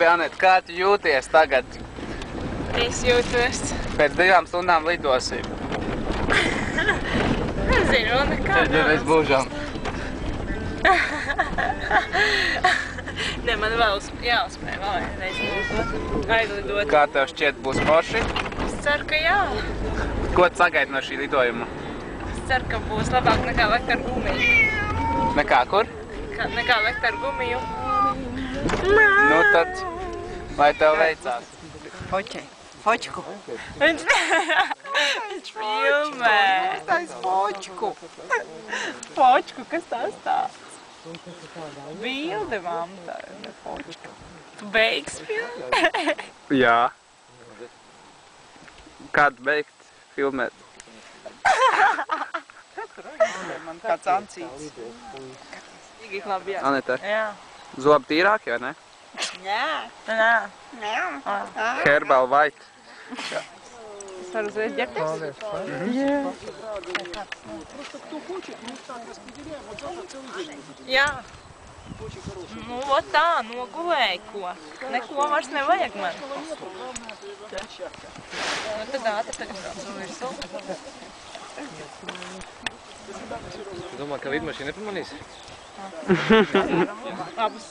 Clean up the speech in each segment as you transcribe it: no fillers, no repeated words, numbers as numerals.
Labi, Aneta, kā tu jūties tagad? Es jūtos. Pēc 2 stundām lidosim. Nezinu, vēl nekā Pēdējais būžam. Ne, man vēl jāuzspēj vēl vienreiz aizlidot. Kā tev šķiet būs forši? Es ceru, ka jā. Ko tu sagaidi no šī lidojuma? Es ceru, ka būs labāk nekā lekt ar gumiju. Nekā kur? Nekā lekt ar gumiju. Nu tad, lai tev veicās. Fočku. Viņš filmē. Tas fočku. Fočku, kas tas tāds? Bilde, mamma, tā ir fočku. Tu beigs filmē? Jā. Kādu beigt filmēt? Man kāds ancīts.Īgi labi, jā. Aneta, Jā. zobi tīrāki, vai ne? Nē. Herbal white. Es varu uzreiz ģerties? Jā. Nu, ot tā, nogulēju ko. Neko vairs nevajag man. Nu, tad ātri tagad braucu virsū. Tu domā, ka lidmašīna nepamanīs? Abas.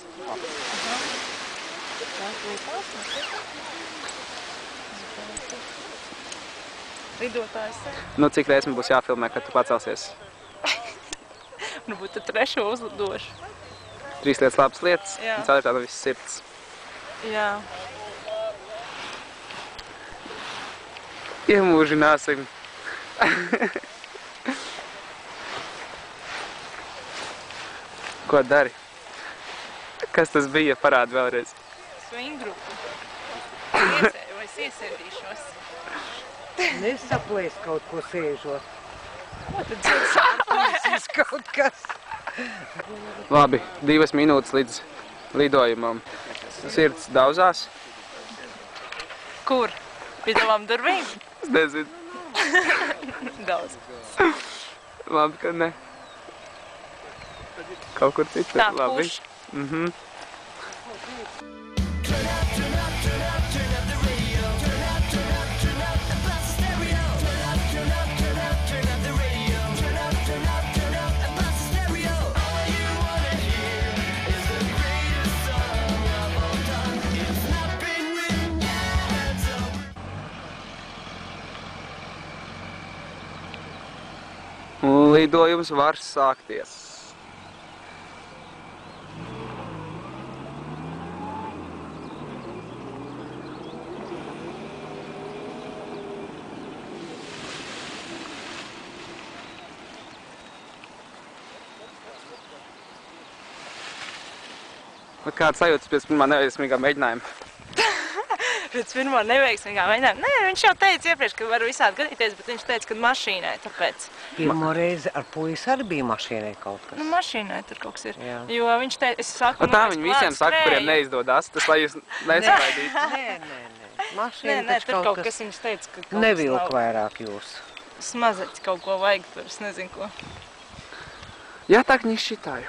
Lidotājs. Nu, cik reizes man būs jāfilmē, kad tu pacelsies? Nu, būtu trešo uzlidošu. 3 lietas labas lietas, Jā. un 4 no viss sirds. Jā. Iemūžināsim. Ko dari? Kas tas bija? Parādi vēlreiz. Swing grupu. Vai es iesēdīšos? Nesaplēs kaut ko sēžot. Ko tad sāpēs? Kaut kas. Labi, 2 minūtes līdz lidojumam. Sirds daudzās? Kur? Pie tavām durvīm? Es nezinu. Daudz. Labi, ka ne. Kaut kur citur. Tā, Labi. puš. Lidojums var sākties. Kāds sajūtas pēc pirmā neveiksmīgā mēģinājuma? Pēc pirmā neveiksmīgā mēģinājuma. Nē, viņš jau teica iepriekš, ka var visādi gadīties, bet viņš teica, ka mašīnai, tāpēc. Pirmo reizi ar puisi arī bija mašīnai kaut kas. Nu, mašīnai tur kaut kas ir. Jā. Jo viņš teica, es saku, Tā viņi visiem saka, kuriem neizdodas, tas lai jūs nesagaidītu. Nē. Mašīna Nē, taču tur kaut kas viņš teica, ka kaut nevilk kas vairāk jūs. nav smazeķi kaut ko vajag tur, es nezinu ko. Я так не считаю.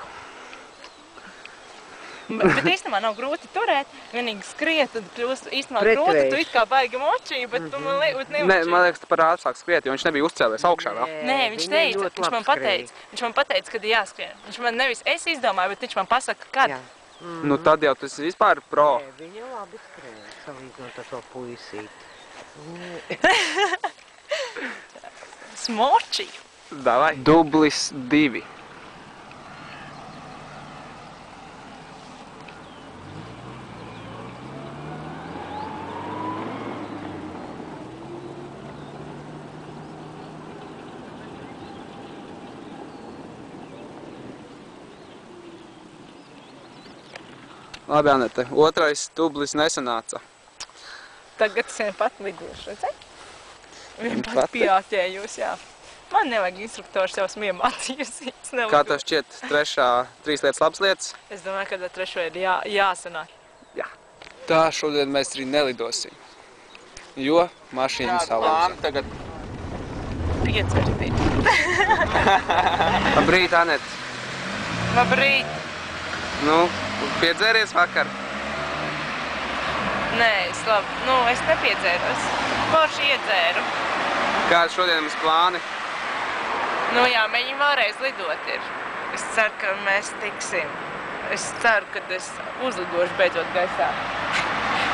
Bet īstenībā nav grūti turēt, vienīgi skriet, tad kļūst īstenībā Pretvēji. grūti, tu it kā baigi močīji, bet tu man nemočīji. Nē, man liekas, tu par ātri sāk skriet, jo viņš nebija uzcēlies augšā vēl. Nē, viņš teica, viņš man pateica, kad ir jāskrien. Viņš man nevis es izdomāju, bet viņš man pasaka, kad. Jā. Nu tad jau tas ir vispār pro. Nē, viņa labi skrēja, salīdzinot ar to puisīt. Smočīju. Davai. Dublis 2. Labi, Anete, otrais dublis nesanāca. Tagad es vien pat lidošu, redzēji? Vien pat Pati? pieāķējos, jā. Man nevajag instruktors jau esmu iemācījusies. Kā tev šķiet, 3 lietas labas lietas? Es domāju, ka trešo ir jāsanāk. Jā. Tā šodien mēs arī nelidosim, jo mašīna salauza. Tagad 5 vērtīgi. Labrīt, Anet. Labrīt. Nu, piedzēries vakar? Nē, es labi, nu, es nepiedzēru, es forši iedzēru. Kādi šodien mums plāni? Nu jā, mēģinu vēlreiz lidot ir. Es ceru, ka mēs tiksim. Es ceru, ka es uzlidošu beidzot gaisā.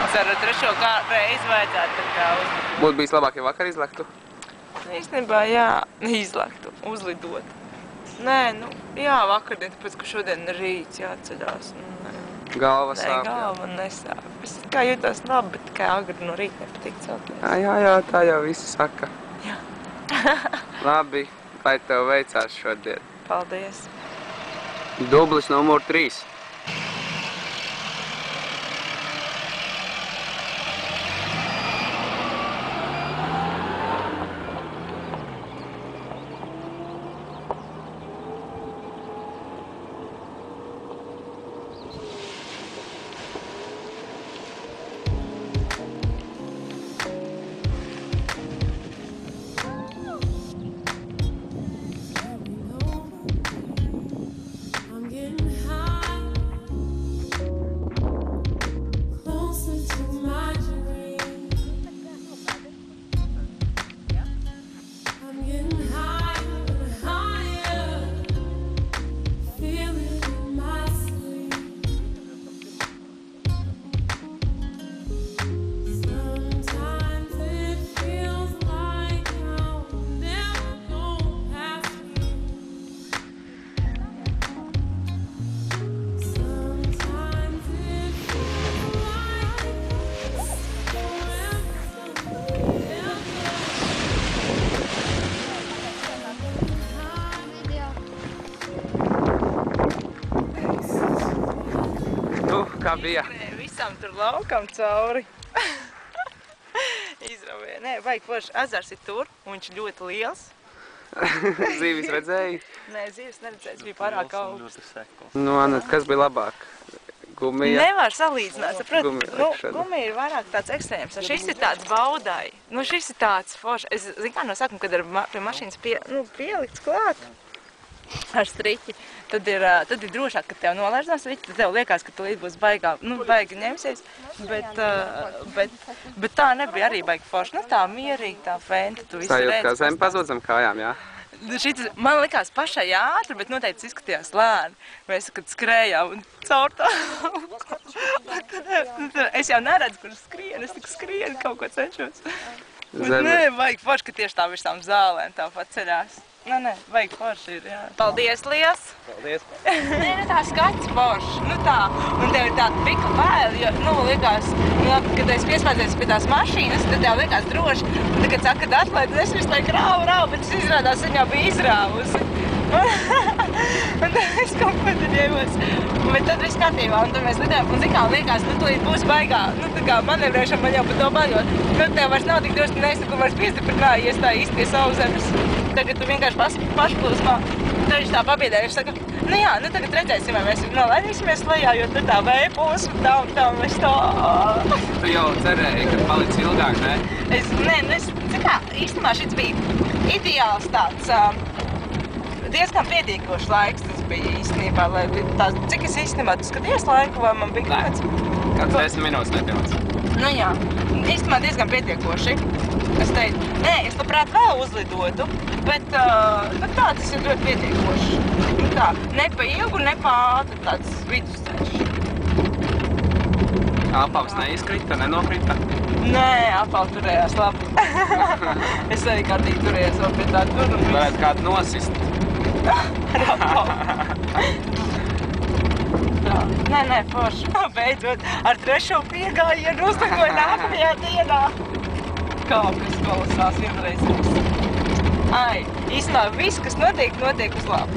Es ceru, ka trešo reizi vajadzētu tā kā uzlidot. Būtu bijis labāk, ja vakar izlektu? Īstenībā, jā, izlektu, uzlidot. Nē, nu, jā, vakardien, tāpēc, ka šodien rīts jāceļās. Galva sāp. Nē, galva nesāp. Es kā jūtos labi, bet tikai agri no rīta nepatīk celties. Jā, tā jau visi saka. Jā. Labi, lai tev veicās šodien. Paldies. Dublis numur 3. Kā bija? Visam tur laukam cauri. Izravēja. Nē, vajag forši. Ezers ir tur, un viņš ļoti liels. Zīvis redzēji? Nē, zīvis neredzēju, bija pārāk augsts. Nu, Anna, kas bija labāk? Gumija? Nevar salīdzināt, saprot, Gumija gumija ir vairāk tāds ekstrēms. Šis ir tāds baudai. Nu, šis ir tāds forši. Es zinu kā no sākuma, kad ir pie mašīnas pielikts klāt ar striķi, tad ir drošāk, ka tev nolaiž no striķi, tad tev liekas, ka tu līdz būs baigi ņemsies, bet tā nebija arī baigi forši. Nu, tā mierīgi, tā fenta, tu visu redzi. Sajūt, kā zem pazūd zem kājām, jā? Man likās pašai ātri, bet noteikti izskatījās lēni. Mēs, kad skrējām un caur tā, es jau neredzu, kur skrienu, es tik skrienu, kaut ko cenšos. Bet nē, vajag forši, ka tieši tā visām zālēm tāpat ceļās. Nē, vajag forši ir, jā. Paldies, liels! Paldies! Nē, nu tā skats forši, nu tā. Un tev ir tāda pika baila, jo, nu, likās, kad es piespēdzies pie tās mašīnas, tad tev likās droši. Un tad, kad saka, kad atlaid, es visu laiku rāvu, bet es izrādās, viņa jau bija izrāvusi. Un tad es kaut ko tad ņēmos. Bet tad viss kārtībā, un tad mēs lidējām, un zin kā liekas, nu, tulīt būs baigā, nu, tā kā manevrēšana man jau pat to baļot. Nu, tev vairs nav tik droši, ka neesi kaut vairs piestiprinājies tā īsti pie sauszemes. Tagad tu vienkārši pašplūsmā. Tad viņš tā pabiedēja, viņš saka, nu jā, nu tagad redzēsim, vai mēs nolaidīsimies lejā, jo tur tā vēja pūs un tā mēs tā. Tu jau cerēji, ka palic ilgāk, ne? Zin kā, īstenībā šis bija ideāls tāds, diezgan pietiekošs laiks tas bija īstenībā, lai tās, cik es īstenībā, tu skaties laiku, vai man bija kāds? Kāds 10 minūtes nepilns. Nu jā, īstenībā diezgan pietiekoši. Es teicu, nē, es labprāt vēl uzlidotu, bet tā tas ir ļoti pietiekoši. Nu tā, ne pa ilgu, ne pa ātru, tāds vidusceļš. Apavs neizkrita, nenokrita? Nē, apavs turējās labi. Es arī kārtīgi turējos vēl pie tā tur un viss. Varētu kādu nosist. Ar apavu. Nē, forši. Beidzot, ar trešo piegājienu uzlidoju nākamajā dienā. Kāpēc kolosās vienreizības. Ai, īstenībā viss, kas notiek uz labu.